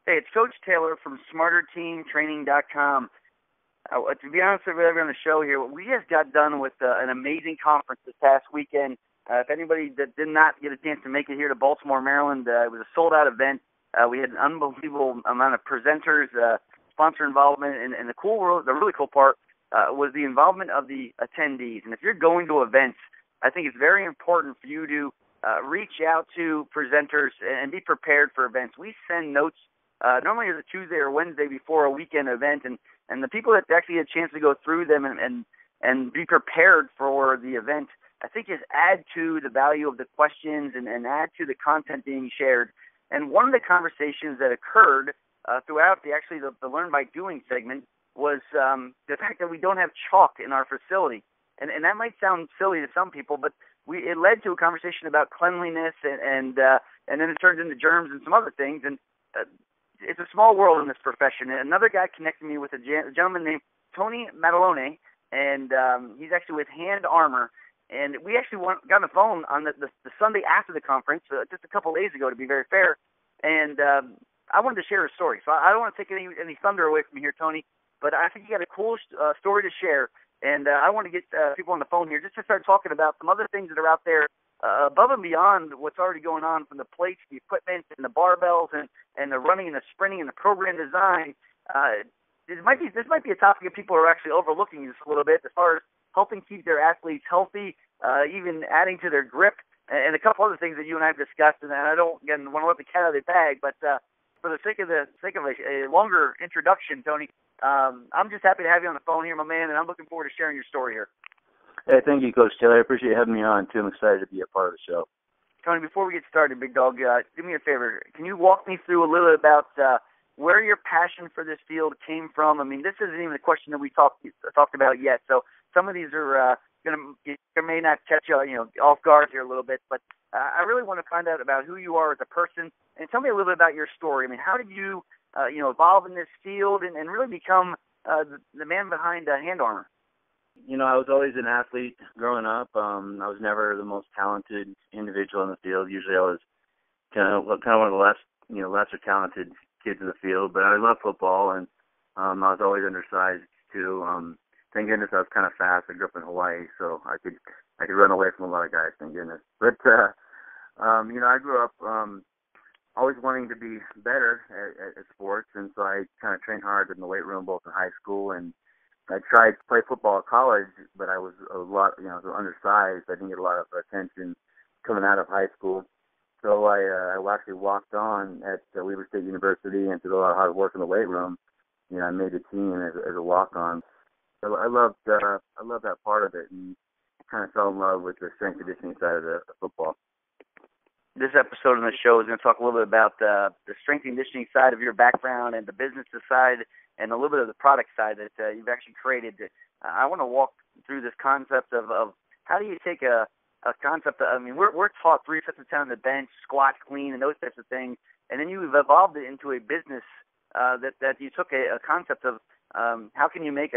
Hey, it's Coach Taylor from SmarterTeamTraining.com. To be honest with everyone on the show here, we just got done with an amazing conference this past weekend. If anybody that did not get a chance to make it here to Baltimore, Maryland, it was a sold-out event. We had an unbelievable amount of presenters, sponsor involvement, and the really cool part was the involvement of the attendees. And if you're going to events, I think it's very important for you to reach out to presenters and be prepared for events. We send notes normally it's a Tuesday or Wednesday before a weekend event, and the people that actually had a chance to go through them and be prepared for the event, I think just add to the value of the questions and add to the content being shared. And one of the conversations that occurred throughout the Learn by Doing segment was the fact that we don't have chalk in our facility. And that might sound silly to some people, but it led to a conversation about cleanliness and then it turned into germs and some other things. And it's a small world in this profession. And another guy connected me with a gentleman named Tony Maddalone, and he's actually with Hand Armor. And we actually got on the phone on the Sunday after the conference, just a couple days ago, to be very fair. And I wanted to share a story. So I don't want to take any thunder away from you here, Tony, but I think you got a cool story to share. And I want to get people on the phone here just to start talking about some other things that are out there above and beyond what's already going on, from the plates, the equipment, and the barbells, and the running and the sprinting and the program design. This might be a topic that people are actually overlooking just a little bit as far as helping keep their athletes healthy, even adding to their grip, and a couple other things that you and I have discussed. And I don't again want to let the cat out of the bag, but for the sake of a longer introduction, Tony, I'm just happy to have you on the phone here, my man, and I'm looking forward to sharing your story here. Hey, thank you, Coach Taylor. I appreciate you having me on, too. I'm excited to be a part of the show. Tony, before we get started, big dog, do me a favor. Can you walk me through a little bit about where your passion for this field came from? I mean, this isn't even a question that we talked about yet, so some of these are may not catch you, off guard here a little bit, but I really want to find out about who you are as a person, and tell me a little bit about your story. I mean, how did you, evolve in this field and really become the man behind Hand Armor? I was always an athlete growing up. I was never the most talented individual in the field. Usually I was kind of one of the lesser talented kids in the field, but I love football, and I was always undersized too. Thank goodness I was kind of fast. I grew up in Hawaii, so I could run away from a lot of guys, thank goodness. But, I grew up always wanting to be better at sports, and so I kind of trained hard in the weight room both in high school, and I tried to play football at college, but I was undersized. I didn't get a lot of attention coming out of high school. So I actually walked on at Weber State University and did a lot of hard work in the weight room. I made the team as a walk-on. So I loved that part of it, and kind of fell in love with the strength conditioning side of the football. This episode on the show is going to talk a little bit about the strength conditioning side of your background and the business side and a little bit of the product side that you've actually created. I want to walk through this concept of how do you take a concept. We're taught 3 sets of 10 on the bench, squat, clean, and those types of things, and then you've evolved it into a business that you took a concept of how can you make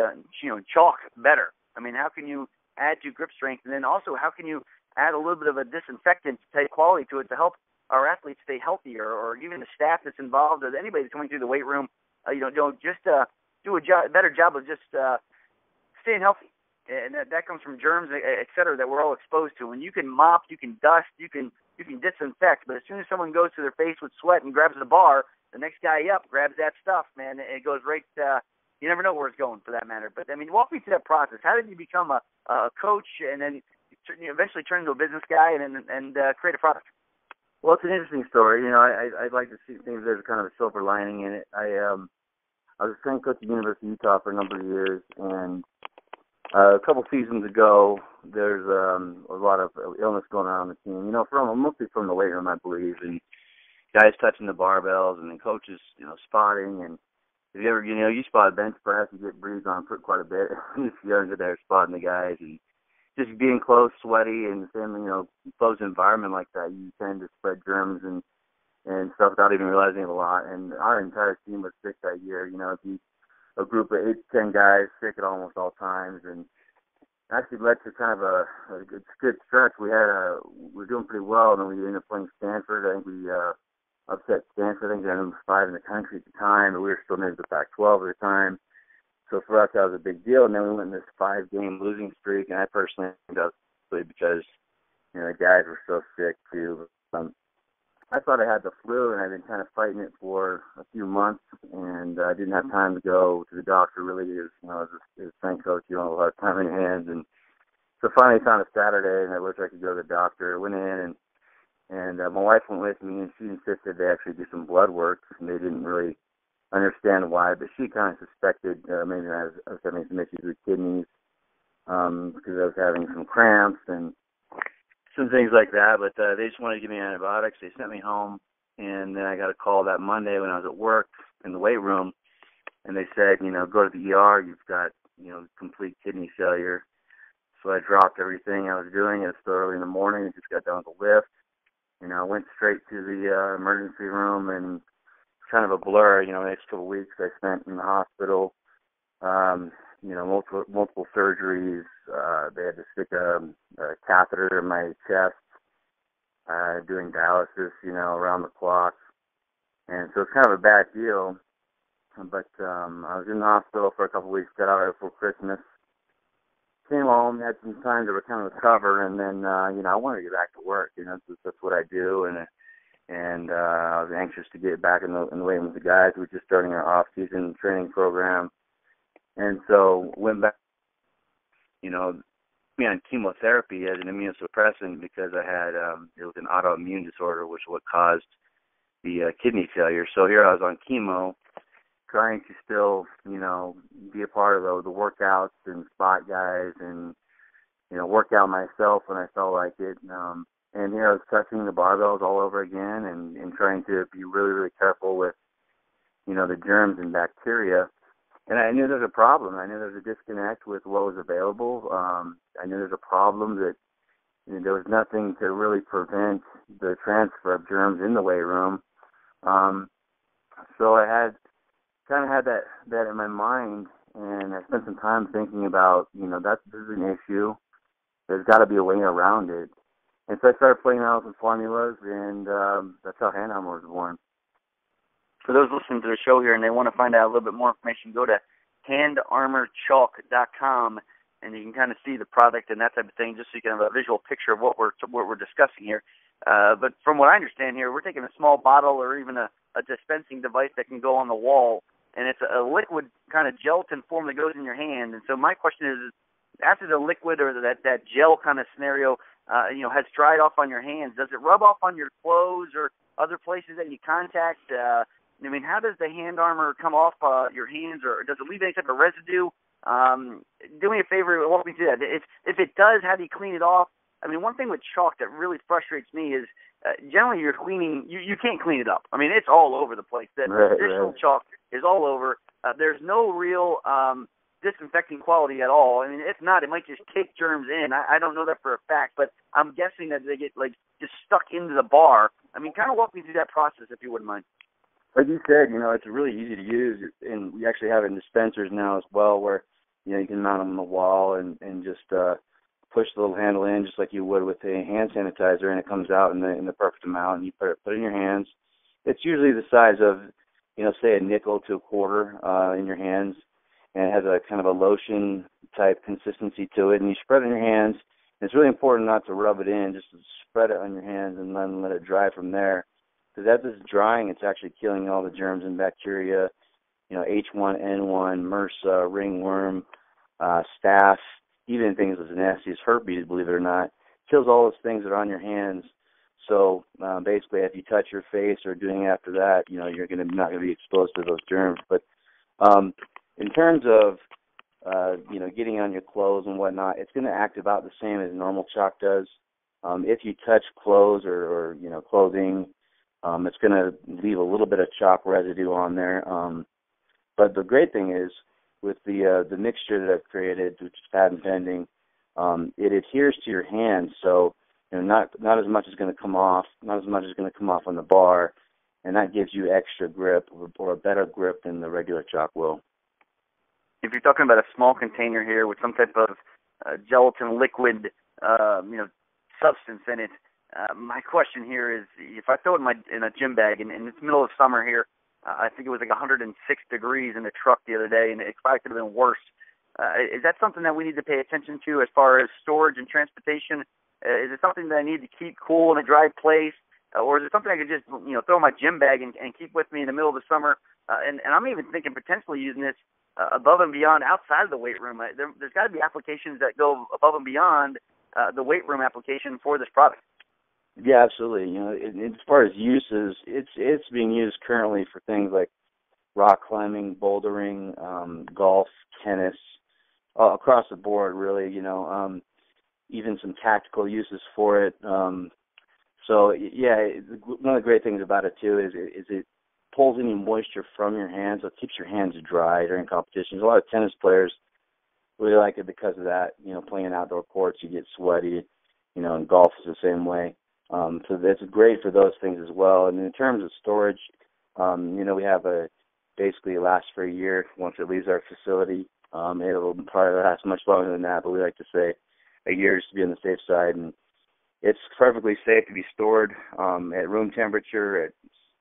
chalk better? I mean, how can you add to grip strength, and then also how can you add a little bit of a disinfectant type quality to it to help our athletes stay healthier, or even the staff that's involved, or anybody that's coming through the weight room, just do a better job of just staying healthy. And that comes from germs, et cetera, that we're all exposed to. And you can mop, you can dust, you can disinfect, but as soon as someone goes to their face with sweat and grabs the bar, the next guy up grabs that stuff, man, it goes right. You never know where it's going, for that matter. But walk me through that process. How did you become a coach, and then eventually turn into a business guy and create a product? Well, it's an interesting story. I'd like to see things there's kind of a silver lining in it. I was a strength coach at the University of Utah for a number of years, and a couple seasons ago, there's a lot of illness going on the team. Mostly from the weight room, I believe, and guys touching the barbells, and then coaches, spotting. And if you ever, you spot a bench press, you get breathed on quite a bit. If you're under there spotting the guys, and just being close, sweaty, and closed environment like that, you tend to spread germs and stuff without even realizing it a lot. And our entire team was sick that year. It'd be a group of 8 to 10 guys sick at almost all times, and actually led to kind of a good stretch. We were doing pretty well, and then we ended up playing Stanford. I think we upset Stanford. I think they're number 5 in the country at the time, and we were still maybe the Pac-12 at the time. So for us, that was a big deal. And then we went in this 5-game losing streak, and I personally think that was because, the guys were so sick too. I thought I had the flu, and I'd been kind of fighting it for a few months, and I didn't have time to go to the doctor really. As a strength coach, you don't have a lot of time in your hands. And so finally found a Saturday, and I wish I could go to the doctor. I went in, and my wife went with me, and she insisted they actually do some blood work, and they didn't really understand why, but she kind of suspected maybe I was having some issues with kidneys because I was having some cramps and some things like that, but they just wanted to give me antibiotics. They sent me home, and then I got a call that Monday when I was at work in the weight room, and they said, go to the ER, you've got, complete kidney failure. So I dropped everything I was doing. It was still early in the morning. I just got done with the lift. I went straight to the emergency room, and kind of a blur. The next couple of weeks I spent in the hospital, multiple surgeries. They had to stick a catheter in my chest, doing dialysis, around the clock. And so it's kind of a bad deal. But I was in the hospital for a couple of weeks, got out right before Christmas. Came home, had some time to kind of recover, and then, I wanted to get back to work. That's what I do, and I was anxious to get back in the weight room with the guys. We were just starting our off-season training program, and so went back, me on chemotherapy as an immunosuppressant because I had it was an autoimmune disorder, which is what caused the kidney failure. So here I was on chemo, trying to still, be a part of the workouts and spot guys and, work out myself when I felt like it. And here I was touching the barbells all over again and trying to be really, really careful with, the germs and bacteria. And I knew there was a problem. I knew there was a disconnect with what was available. I knew there was a problem that there was nothing to really prevent the transfer of germs in the weight room. So I kind of had that in my mind, and I spent some time thinking about, this is an issue. There's got to be a way around it. And so I started playing around with some formulas, and that's how Hand Armor was born. For those listening to the show here and they want to find out a little bit more information, go to handarmorchalk.com, and you can kind of see the product and that type of thing, just so you can have a visual picture of what we're discussing here. But from what I understand here, we're taking a small bottle or even a dispensing device that can go on the wall, and it's a liquid kind of gelatin form that goes in your hand. And so my question is, after the liquid or that gel kind of scenario, has dried off on your hands, does it rub off on your clothes or other places that you contact? How does the Hand Armor come off your hands, or does it leave any type of residue? Do me a favor, walk me through that. If it does, how do you clean it off? One thing with chalk that really frustrates me is generally you're cleaning, you can't clean it up. It's all over the place. The traditional chalk is all over. There's no real disinfecting quality at all. If not, it might just take germs in. I don't know that for a fact, but I'm guessing that they get just stuck into the bar. Kind of walk me through that process if you wouldn't mind. Like you said, it's really easy to use, and we actually have it in dispensers now as well, where you can mount them on the wall and just push the little handle in just like you would with a hand sanitizer, and it comes out in the perfect amount, and you put it in your hands. It's usually the size of, say a nickel to a quarter in your hands, and it has a kind of a lotion type consistency to it, and you spread it in your hands. And it's really important not to rub it in, just to spread it on your hands and then let it dry from there. Because as it's drying, it's actually killing all the germs and bacteria, H1N1, MRSA, ringworm, staph, even things as nasty as herpes, believe it or not. Kills all those things that are on your hands. So basically, if you touch your face or doing after that, you're not going to be exposed to those germs. But in terms of getting on your clothes and whatnot, it's going to act about the same as normal chalk does. If you touch clothes or clothing, it's going to leave a little bit of chalk residue on there. But the great thing is, with the mixture that I've created, which is patent pending, it adheres to your hands. So not as much is going to come off, not as much is going to come off on the bar, and that gives you extra grip or a better grip than the regular chalk will. If you're talking about a small container here with some type of gelatin liquid, substance in it, My question here is, if I throw it in a gym bag, and it's middle of summer here, I think it was like 106 degrees in the truck the other day, and it probably could have been worse. Is that something that we need to pay attention to as far as storage and transportation? Is it something that I need to keep cool in a dry place? Or is it something I could just, throw in my gym bag and keep with me in the middle of the summer? And I'm even thinking potentially using this above and beyond outside of the weight room. There's got to be applications that go above and beyond the weight room application for this product. Yeah, absolutely. As far as uses, it's being used currently for things like rock climbing, bouldering, golf, tennis, across the board, really. Even some tactical uses for it. So yeah, one of the great things about it too is it pulls any moisture from your hands, so it keeps your hands dry during competitions. A lot of tennis players really like it because of that. Playing in outdoor courts, you get sweaty. And golf is the same way. So that's great for those things as well. And in terms of storage, we have basically it lasts for a year once it leaves our facility. It'll probably last much longer than that, but we like to say a year is to be on the safe side. And it's perfectly safe to be stored at room temperature, at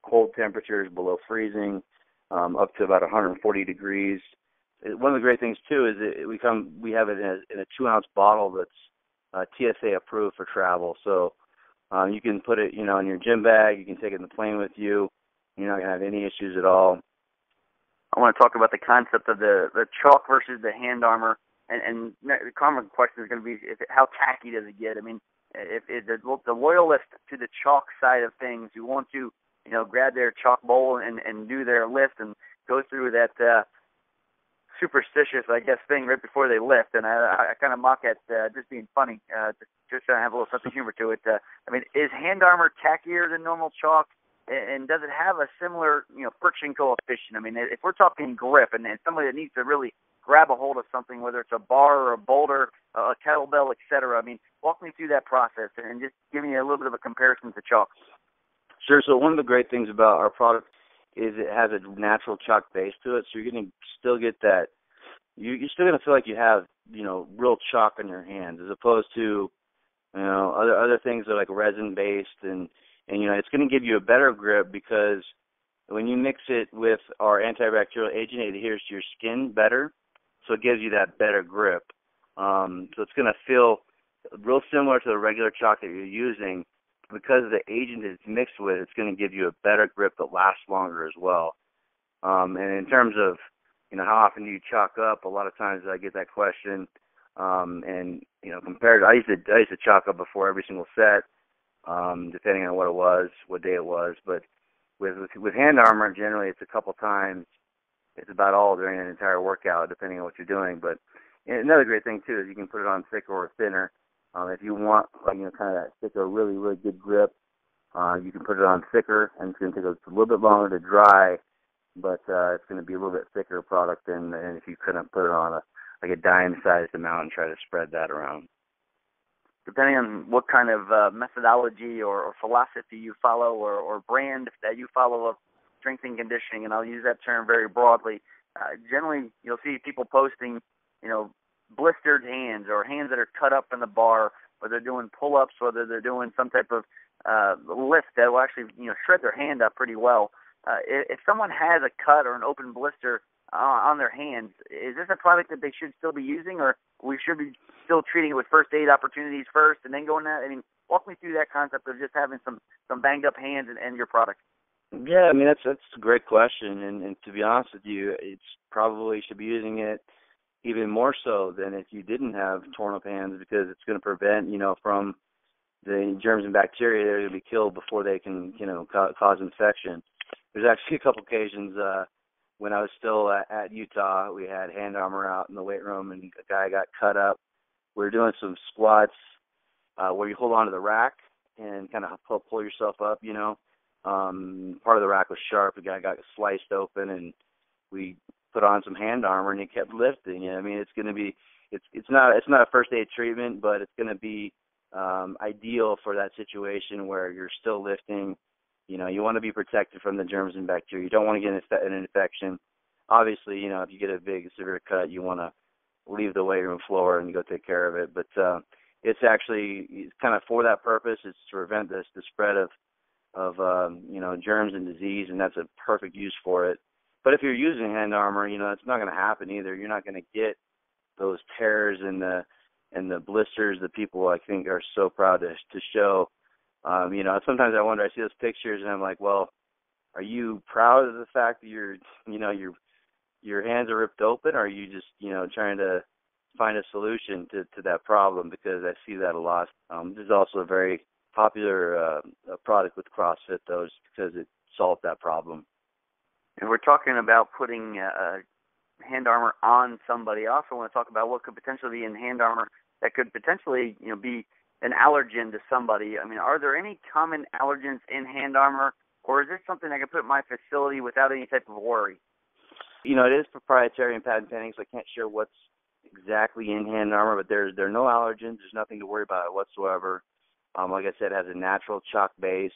cold temperatures below freezing, up to about 140 degrees. One of the great things too is we have it in a 2-ounce bottle that's TSA approved for travel. So you can put it, in your gym bag. You can take it in the plane with you. You're not gonna have any issues at all. I want to talk about the concept of the chalk versus the hand armor, and the common question is going to be how tacky does it get? I mean, if the loyalist to the chalk side of things who want to, grab their chalk bowl and do their lift and go through that superstitious, I guess, thing right before they lift, and I kind of mock at just being funny, just to have a little sense of humor to it. I mean, is hand armor tackier than normal chalk? And does it have a similar, friction coefficient? I mean, if we're talking grip and somebody that needs to really grab a hold of something, whether it's a bar or a boulder, a kettlebell, etc. I mean, walk me through that process and just give me a little bit of a comparison to chalk. Sure. So one of the great things about our product is it has a natural chalk base to it, so you're going to still get that. You're still going to feel like you have, real chalk on your hands, as opposed to, other things that are like resin based and it's going to give you a better grip because when you mix it with our antibacterial agent, it adheres to your skin better, so it gives you that better grip. So it's going to feel real similar to the regular chalk that you're using. Because the agent it's mixed with, it's going to give you a better grip that lasts longer as well. And in terms of, how often do you chalk up, a lot of times I get that question. And, compared to, I used to chalk up before every single set. Depending on what it was, what day it was. But with hand armor, generally it's a couple times. It's about all during an entire workout, depending on what you're doing. But another great thing, too, is you can put it on thicker or thinner. If you want, kind of that thicker, really, really good grip, you can put it on thicker, and it's going to take a little bit longer to dry, but it's going to be a little bit thicker product than if you couldn't put it on a dime-sized amount and try to spread that around. Depending on what kind of methodology or philosophy you follow or brand that you follow of strength and conditioning, and I'll use that term very broadly, generally you'll see people posting, blistered hands or hands that are cut up in the bar, whether they're doing pull-ups, whether they're doing some type of lift that will actually, shred their hand up pretty well. If someone has a cut or an open blister on their hands, is this a product that they should still be using, or we should be still treating it with first aid opportunities first and then going that? I mean, walk me through that concept of just having some banged up hands and your product. Yeah, I mean, that's a great question, and to be honest with you, it's probably should be using it even more so than if you didn't have torn up hands, because it's going to prevent, from the germs and bacteria that are going to be killed before they can, cause infection. There's actually a couple occasions when I was still at Utah, we had hand armor out in the weight room, and a guy got cut up. We were doing some squats where you hold onto the rack and kind of pull yourself up, Part of the rack was sharp. The guy got sliced open, and we put on some hand armor, and he kept lifting. I mean, it's going to be, it's not a first aid treatment, but it's going to be ideal for that situation where you're still lifting. You want to be protected from the germs and bacteria. You don't want to get an infection. Obviously, if you get a big severe cut, you want to leave the weight room floor and go take care of it. But it's actually kind of for that purpose. It's to prevent the spread of germs and disease, and that's a perfect use for it. But if you're using hand armor, it's not going to happen either. You're not going to get those tears and the blisters that people, I think, are so proud to show. Sometimes I wonder, I see those pictures and I'm like, well, are you proud of the fact that your hands are ripped open, or are you just, trying to find a solution to that problem? Because I see that a lot. This is also a very popular product with CrossFit, though, just because it solved that problem. And we're talking about putting hand armor on somebody. I also want to talk about what could potentially be in hand armor that could potentially, be an allergen to somebody. I mean, are there any common allergens in hand armor, or is this something I can put in my facility without any type of worry? It is proprietary and patent pending, so I can't share what's exactly in hand armor, but there are no allergens. There's nothing to worry about whatsoever. Like I said, it has a natural chalk base.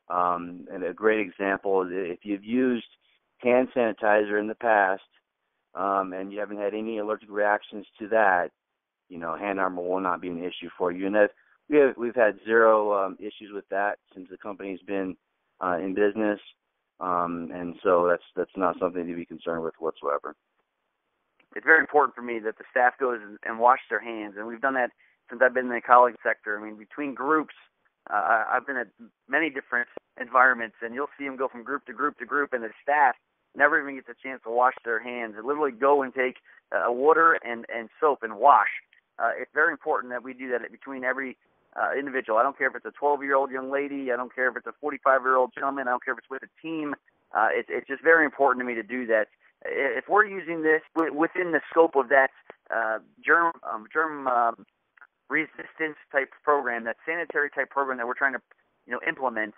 And a great example is if you've used hand sanitizer in the past and you haven't had any allergic reactions to that, hand armor will not be an issue for you. And we've had zero issues with that since the company's been in business. And so that's not something to be concerned with whatsoever. It's very important for me that the staff goes and washes their hands, and we've done that since I've been in the college sector. I mean, between groups, I've been at many different environments, and you'll see them go from group to group to group, and the staff never even gets a chance to wash their hands. They literally go and take water and soap and wash. It's very important that we do that between every individual. I don't care if it's a 12-year-old young lady. I don't care if it's a 45-year-old gentleman. I don't care if it's with a team. It's just very important to me to do that. If we're using this within the scope of that germ resistance type program, that sanitary type program that we're trying to implement,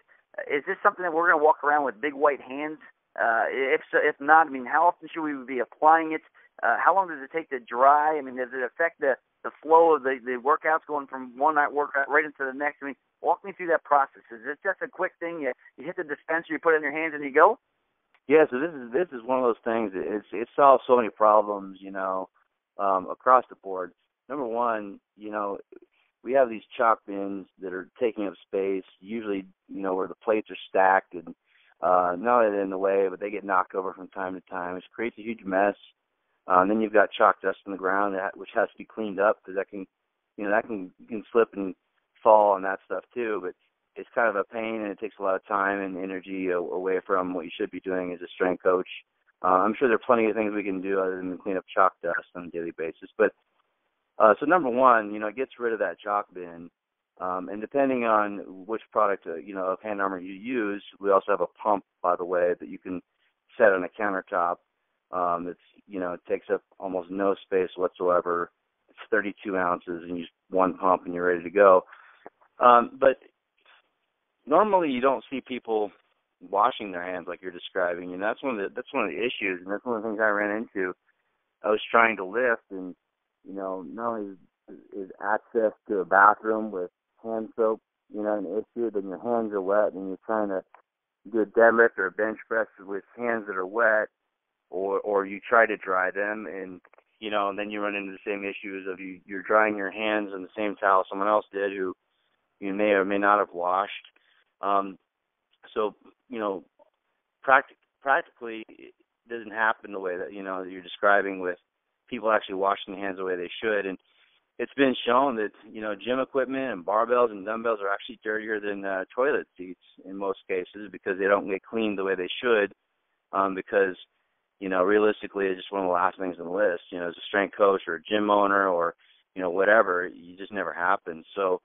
is this something that we're going to walk around with big white hands? If not, I mean, how often should we be applying it? How long does it take to dry? I mean, does it affect the flow of the workouts going from one night workout right into the next? I mean, walk me through that process. Is it just a quick thing? You hit the dispenser, you put it in your hands, and you go? Yeah, so this is one of those things. It solves so many problems, across the board. Number one, we have these chalk bins that are taking up space, usually, where the plates are stacked, and not only in the way, but they get knocked over from time to time. It creates a huge mess. And then you've got chalk dust on the ground, which has to be cleaned up because that can slip and fall and that stuff too. But it's kind of a pain, and it takes a lot of time and energy away from what you should be doing as a strength coach. I'm sure there are plenty of things we can do other than clean up chalk dust on a daily basis. But so number one, it gets rid of that chalk bin. And depending on which product, of hand armor you use, we also have a pump, by the way, that you can set on a countertop. It takes up almost no space whatsoever. It's 32 ounces, and you use one pump, and you're ready to go. But normally, you don't see people washing their hands like you're describing, and that's one of the issues, and that's one of the things I ran into. I was trying to lift, and not only is access to a bathroom with hand soap, an issue, then your hands are wet, and you're trying to do a deadlift or a bench press with hands that are wet, or you try to dry them, and then you run into the same issues of you're drying your hands in the same towel someone else did who you may or may not have washed. So practically it doesn't happen the way that you're describing, with people actually washing their hands the way they should. And it's been shown that gym equipment and barbells and dumbbells are actually dirtier than toilet seats in most cases, because they don't get cleaned the way they should. Because realistically, it's just one of the last things on the list. As a strength coach or a gym owner or whatever, you just never happen. So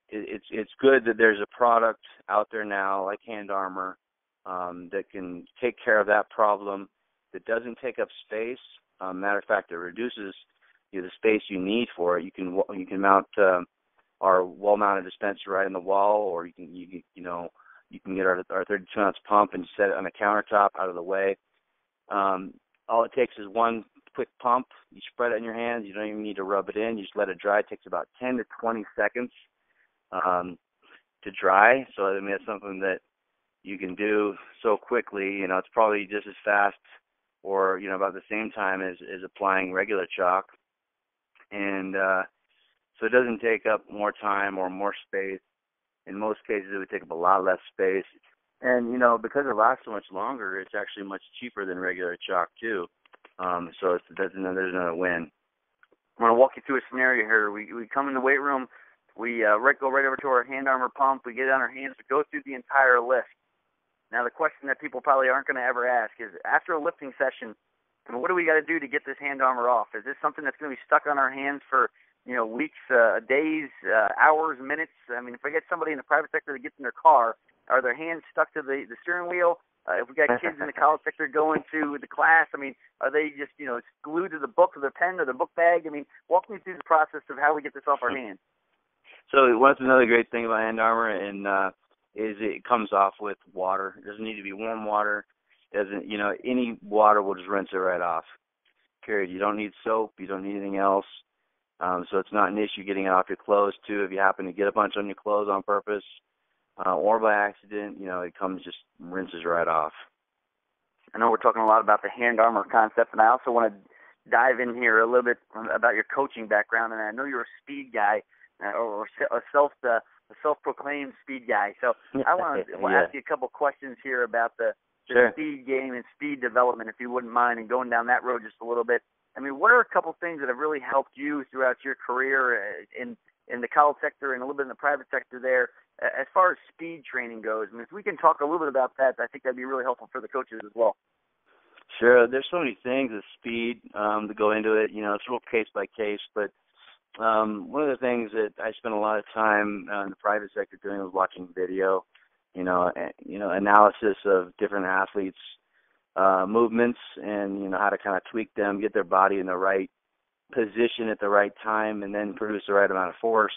it's good that there's a product out there now like hand armor that can take care of that problem, that doesn't take up space. Matter of fact, it reduces the space you need for it. You can mount our wall-mounted dispenser right on the wall, or you can get our 32-ounce pump and set it on the countertop out of the way. All it takes is one quick pump. You spread it in your hands. You don't even need to rub it in. You just let it dry. It takes about 10 to 20 seconds to dry. So, I mean, that's something that you can do so quickly. It's probably just as fast or, about the same time as applying regular chalk. And So it doesn't take up more time or more space. In most cases, it would take up a lot less space. And, because it lasts so much longer, it's actually much cheaper than regular chalk, too. So there's another win. I'm going to walk you through a scenario here. We come in the weight room. We go right over to our hand armor pump. We get on our hands. We go through the entire lift. Now, the question that people probably aren't going to ever ask is, after a lifting session, what do we got to do to get this hand armor off? Is this something that's going to be stuck on our hands for weeks, days, hours, minutes? I mean, if I get somebody in the private sector that gets in their car, are their hands stuck to the steering wheel? If we got kids in the college sector going to the class, I mean, are they just, glued to the book or the pen or the book bag? I mean, walk me through the process of how we get this off our hands. So what's another great thing about hand armor is it comes off with water. It doesn't need to be warm water. Any water will just rinse it right off. Period. You don't need soap. You don't need anything else. So it's not an issue getting it off your clothes, too. If you happen to get a bunch on your clothes on purpose or by accident, it just rinses right off. I know we're talking a lot about the hand armor concept, and I also want to dive in here a little bit about your coaching background. And I know you're a speed guy or a self-proclaimed speed guy. So I want to ask you a couple questions here about the speed game and speed development, if you wouldn't mind, and going down that road just a little bit. I mean, what are a couple things that have really helped you throughout your career in the college sector and a little bit in the private sector there, as far as speed training goes? I mean, if we can talk a little bit about that, I think that'd be really helpful for the coaches as well. Sure. There's so many things with speed to go into it. It's real case by case, but one of the things that I spent a lot of time in the private sector doing was watching video, analysis of different athletes' movements and, how to kind of tweak them, get their body in the right position at the right time, and then produce the right amount of force.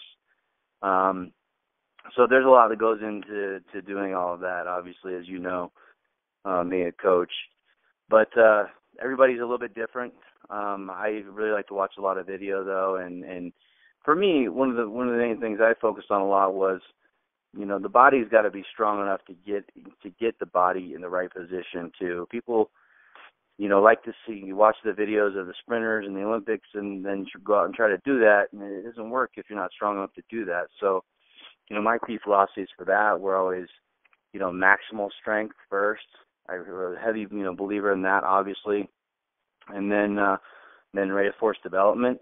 So there's a lot that goes into doing all of that, obviously, as you know, being a coach. But everybody's a little bit different. I really like to watch a lot of video, though, and for me, one of the main things I focused on a lot was, the body's got to be strong enough to get the body in the right position too. People, like to watch the videos of the sprinters in the Olympics, and then go out and try to do that, and it doesn't work if you're not strong enough to do that. So, my key philosophies for that were always, maximal strength first. I was a heavy, believer in that, obviously, and then rate of force development.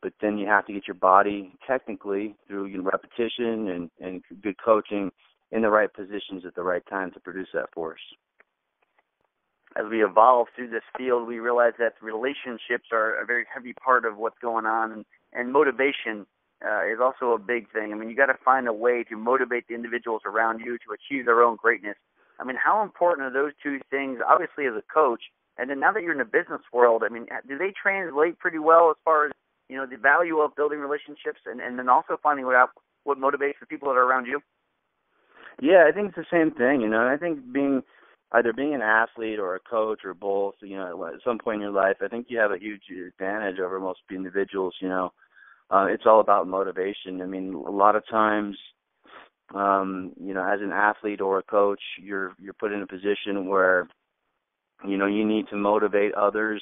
But then you have to get your body technically through repetition and good coaching in the right positions at the right time to produce that force. As we evolve through this field, we realize that relationships are a very heavy part of what's going on, and motivation is also a big thing. I mean, you got to find a way to motivate the individuals around you to achieve their own greatness. I mean, how important are those two things, obviously, as a coach? And then now that you're in the business world, I mean, do they translate pretty well as far as, the value of building relationships and then also finding out what motivates the people that are around you? Yeah, I think it's the same thing, I think either being an athlete or a coach or both, at some point in your life, I think you have a huge advantage over most individuals, It's all about motivation. I mean, a lot of times, as an athlete or a coach, you're put in a position where, you need to motivate others,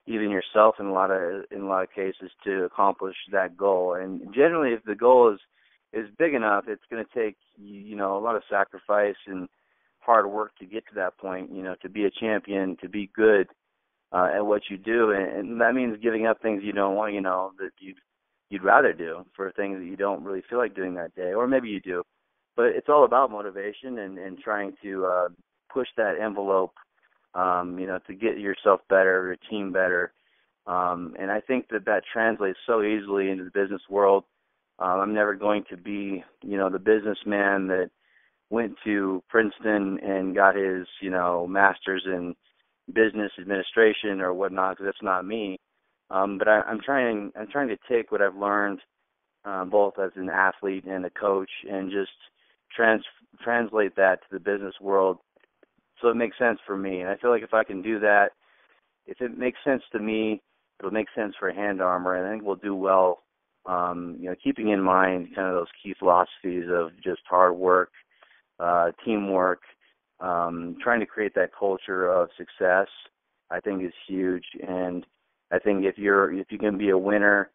even yourself in a lot of cases, to accomplish that goal. And generally, if the goal is big enough, it's going to take a lot of sacrifice and hard work to get to that point. To be a champion, to be good at what you do, and that means giving up things you don't want, that you'd rather do for things that you don't really feel like doing that day, or maybe you do. But it's all about motivation and trying to push that envelope. To get yourself better, your team better. And I think that translates so easily into the business world. I'm never going to be, the businessman that went to Princeton and got his, master's in business administration or whatnot, because that's not me. But I'm trying to take what I've learned, both as an athlete and a coach, and just translate that to the business world. So it makes sense for me. And I feel like if I can do that, if it makes sense to me, it'll make sense for Hand Armor, and I think we'll do well, keeping in mind kind of those key philosophies of just hard work, teamwork, trying to create that culture of success, I think is huge. And I think if you can be a winner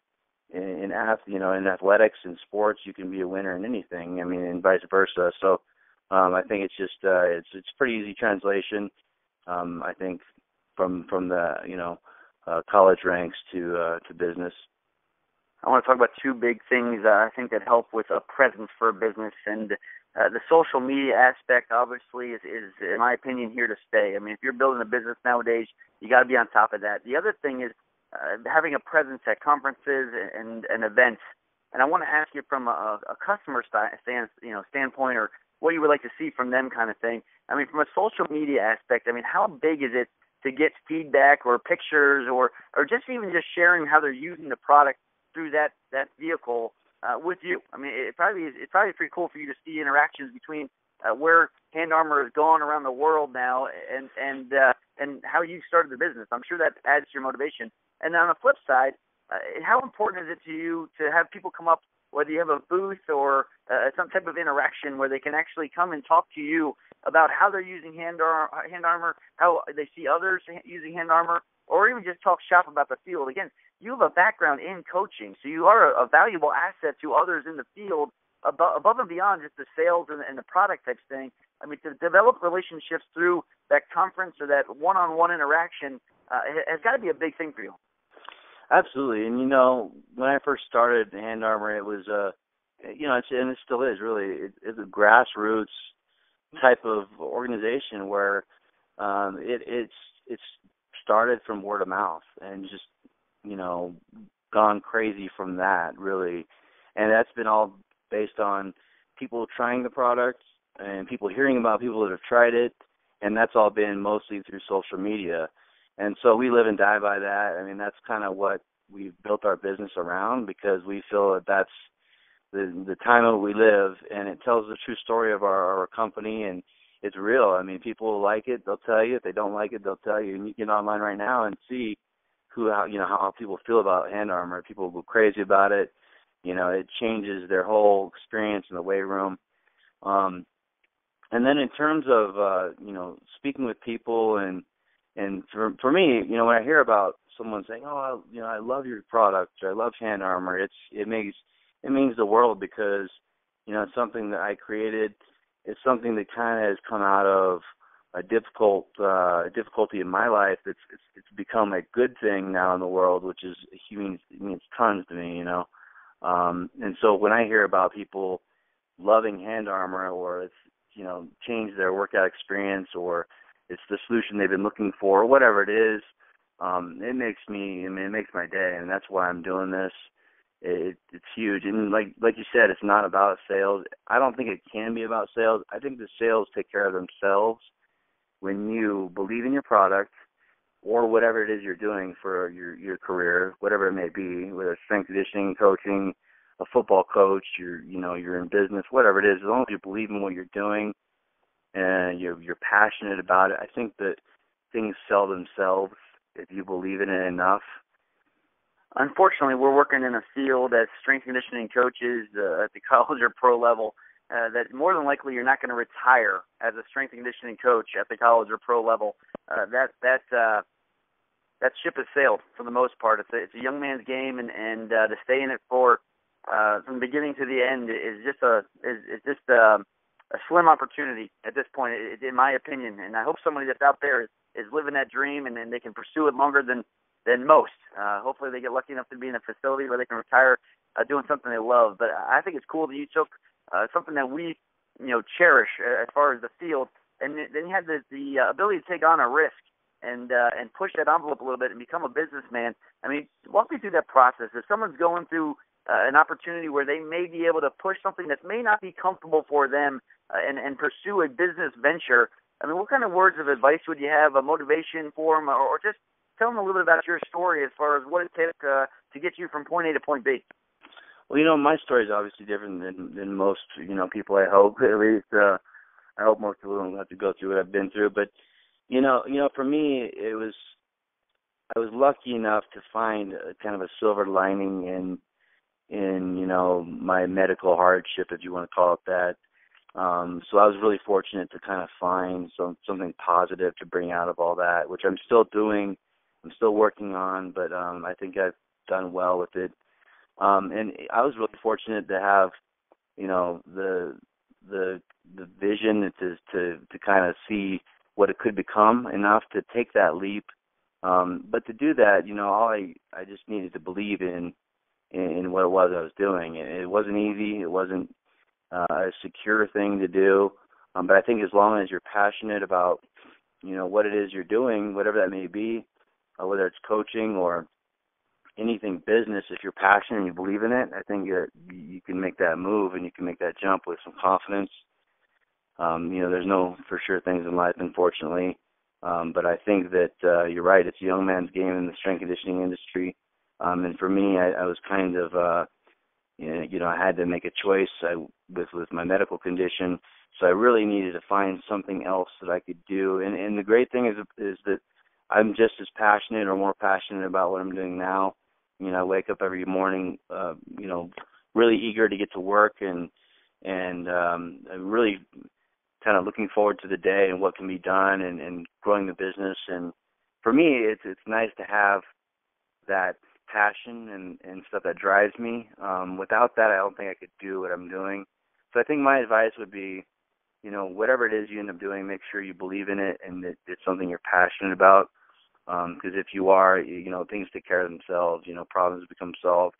in athletics and sports, you can be a winner in anything. I mean, and vice versa. So I think it's just it's pretty easy translation. I think from the college ranks to business. I want to talk about two big things I think that help with a presence for a business, and the social media aspect obviously is, in my opinion, here to stay. I mean, if you're building a business nowadays, you got to be on top of that. The other thing is having a presence at conferences and events. And I want to ask you from a customer standpoint, or what you would like to see from them, kind of thing. I mean, from a social media aspect, I mean, how big is it to get feedback or pictures or just even just sharing how they're using the product through that vehicle with you? I mean, it's probably pretty cool for you to see interactions between where Hand Armor has gone around the world now and how you started the business. I'm sure that adds to your motivation. And then on the flip side, how important is it to you to have people come up, whether you have a booth or some type of interaction where they can actually come and talk to you about how they're using Hand Armor, how they see others using Hand Armor, or even just talk shop about the field? Again, you have a background in coaching, so you are a valuable asset to others in the field above and beyond just the sales and the product type thing. I mean, to develop relationships through that conference or that one-on-one interaction has got to be a big thing for you. Absolutely. And, when I first started Hand Armor, it was, and it still is really, it's a grassroots type of organization where it's started from word of mouth and just, gone crazy from that, really. And that's been all based on people trying the product and people hearing about people that have tried it, and that's all been mostly through social media. And so we live and die by that. I mean, that's kind of what we've built our business around, because we feel that that's the time that we live, and it tells the true story of our company, and it's real. I mean, people like it, they'll tell you. If they don't like it, they'll tell you. And you can get online right now and see how people feel about Hand Armor. People go crazy about it. It changes their whole experience in the weight room. And then in terms of speaking with people and for me, when I hear about someone saying, "Oh, I love your product," or "I love Hand Armor," it means the world, because it's something that I created. It's something that kind of has come out of a difficulty in my life. It's become a good thing now in the world, which is means tons to me, And so when I hear about people loving Hand Armor, or it's changed their workout experience, or it's the solution they've been looking for, or whatever it is, it makes my day, and that's why I'm doing this. It's huge. And like you said, it's not about sales. I don't think it can be about sales. I think the sales take care of themselves when you believe in your product, or whatever it is you're doing for your career, whatever it may be, whether it's strength conditioning, coaching, a football coach, you're in business, whatever it is, as long as you believe in what you're doing and you're passionate about it, I think that things sell themselves if you believe in it enough. Unfortunately, we're working in a field as strength conditioning coaches at the college or pro level that more than likely you're not going to retire as a strength conditioning coach at the college or pro level. That ship has sailed for the most part. It's a young man's game, and to stay in it for from the beginning to the end is just a slim opportunity at this point, in my opinion. And I hope somebody that's out there is living that dream, and they can pursue it longer than most. Hopefully they get lucky enough to be in a facility where they can retire doing something they love. But I think it's cool that you took something that we cherish as far as the field, and then you had the ability to take on a risk and push that envelope a little bit and become a businessman. I mean, walk me through that process. If someone's going through an opportunity where they may be able to push something that may not be comfortable for them and pursue a business venture, I mean, what kind of words of advice would you have, a motivation for them, or just tell them a little bit about your story as far as what it took to get you from point A to point B? Well, my story is obviously different than most, people, I hope. At least I hope most people don't have to go through what I've been through. But, for me, I was lucky enough to find kind of a silver lining in my medical hardship, if you want to call it that. So I was really fortunate to kind of find something positive to bring out of all that, which I'm still doing. I'm still working on, but I think I've done well with it. And I was really fortunate to have, the vision to kind of see what it could become, enough to take that leap. But to do that, I just needed to believe in what it was I was doing. It wasn't easy. It wasn't a secure thing to do. But I think as long as you're passionate about, what it is you're doing, whatever that may be, whether it's coaching or anything business, if you're passionate and you believe in it, I think you can make that move and you can make that jump with some confidence. There's no for sure things in life, unfortunately. But I think that you're right. It's a young man's game in the strength conditioning industry. And for me, I was kind of, I had to make a choice with my medical condition. So I really needed to find something else that I could do. And the great thing is that I'm just as passionate or more passionate about what I'm doing now. I wake up every morning, really eager to get to work and I'm really kind of looking forward to the day and what can be done and growing the business. And for me, it's nice to have that passion and stuff that drives me. Without that, I don't think I could do what I'm doing. So I think my advice would be, whatever it is you end up doing, make sure you believe in it and that it's something you're passionate about. Because if you are, things take care of themselves. Problems become solved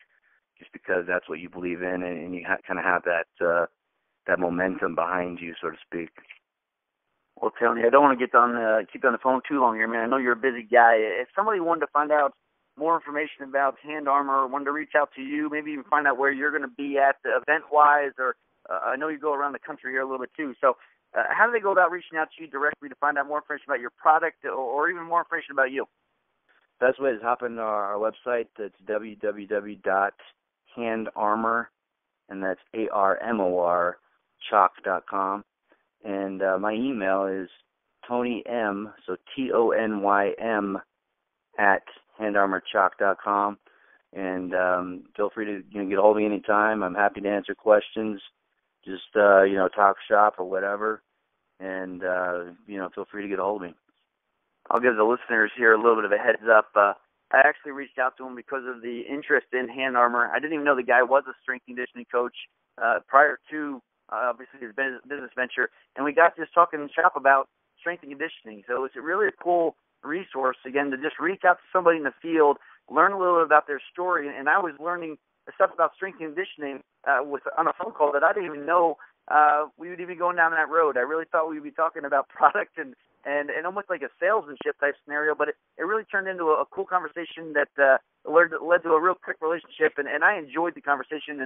just because that's what you believe in, and you kind of have that momentum behind you, so to speak. Well, Tony, I don't want to keep you on the phone too long here, man. I know you're a busy guy. If somebody wanted to find out more information about Hand Armor, wanted to reach out to you, maybe even find out where you're going to be at event-wise, or I know you go around the country here a little bit too. So how do they go about reaching out to you directly to find out more information about your product or even more information about you? Best way is hop on our website. It's www.handarmor, and that's ARMOR, chalk.com. And my email is Tony M, so TONYM, at handarmorchalk.com. And feel free to get a hold of me anytime. I'm happy to answer questions. Just, talk shop or whatever. And, feel free to get a hold of me. I'll give the listeners here a little bit of a heads up. I actually reached out to him because of the interest in Hand Armor. I didn't even know the guy was a strength conditioning coach prior to, obviously, his business venture. And we got just talking shop about strength and conditioning. So it's really a cool resource, again, to just reach out to somebody in the field, learn a little bit about their story. And I was learning stuff about strength and conditioning on a phone call that I didn't even know we would even go down that road. I really thought we would be talking about product and almost like a salesmanship type scenario, but it really turned into a cool conversation that led to a real quick relationship, and I enjoyed the conversation.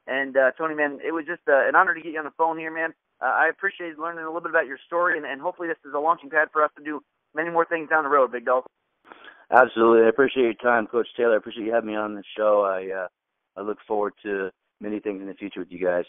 And Tony, man, it was just an honor to get you on the phone here, man. I appreciate learning a little bit about your story, and hopefully this is a launching pad for us to do many more things down the road, big dog. Absolutely. I appreciate your time, Coach Taylor. I appreciate you having me on the show. I look forward to many things in the future with you guys.